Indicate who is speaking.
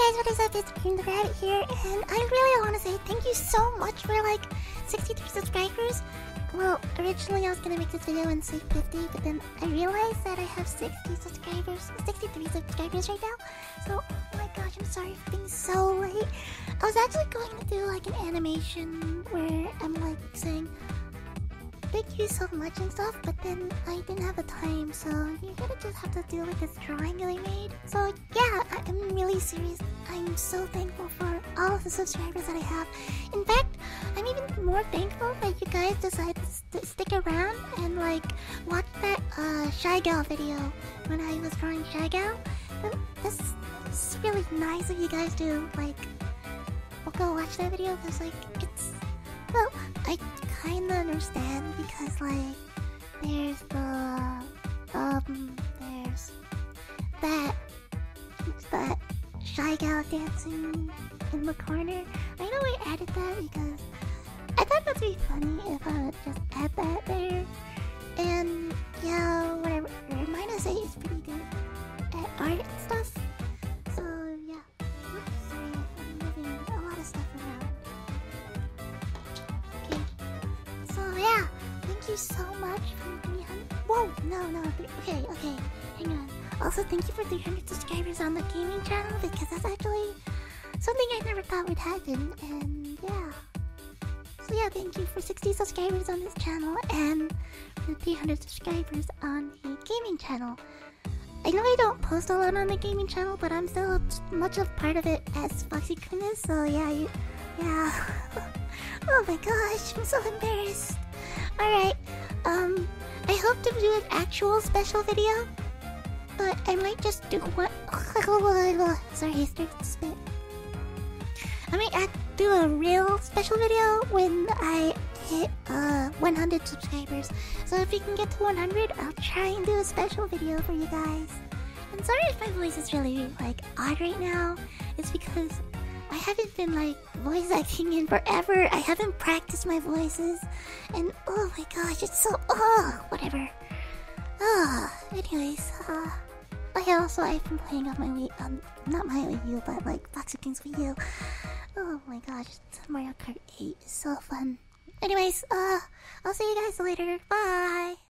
Speaker 1: guys, what is up? It's Green the Rabbit here, and I really want to say thank you so much for like 63 subscribers. Well, originally I was gonna make this video and say 50, but then I realized that I have 63 subscribers right now. So, oh my gosh, I'm sorry for being so late. I was actually going to do like an animation where I'm like saying thank you so much and stuff, but then I didn't have the time, so you're gonna just have to do like this drawing that I made. So yeah, I'm really serious. I'm so thankful for all of the subscribers that I have. In fact, I'm even more thankful that you guys decided to stick around and like watch that Shy Gal video when I was drawing Shy Gal. This is really nice of you guys to like go watch that video, because like it's, well, I kinda understand, because like there's that Shy Gal dancing in the corner. I know I added that because I thought that'd be funny if I would just add that there. And yeah, whatever, Minus 8 is pretty good at art and stuff. So yeah. Oops, sorry, I'm moving a lot of stuff around. Okay. So yeah, thank you so much for 300. Whoa, no. Okay, hang on. Also, thank you for 300 subscribers on the gaming channel, because that's actually something I never thought would happen. And yeah. So yeah, thank you for 60 subscribers on this channel and for 300 subscribers on the gaming channel. I know I don't post a lot on the gaming channel, but I'm still much of part of it as Foxy Kun is. So yeah, yeah. Oh my gosh, I'm so embarrassed. Alright, I hope to do an actual special video, but I might just do one. Sorry, I started to spit. I might do a real special video when I hit 100 subscribers. So if we can get to 100, I'll try and do a special video for you guys. And sorry if my voice is really like odd right now. It's because I haven't been like voice acting in forever. I haven't practiced my voices, and oh my gosh, it's so whatever. Anyways, I've been playing on my Wii, not my Wii U, but like Foxy Kun's Wii U. Oh my gosh, Mario Kart 8 is so fun. Anyways, I'll see you guys later. Bye.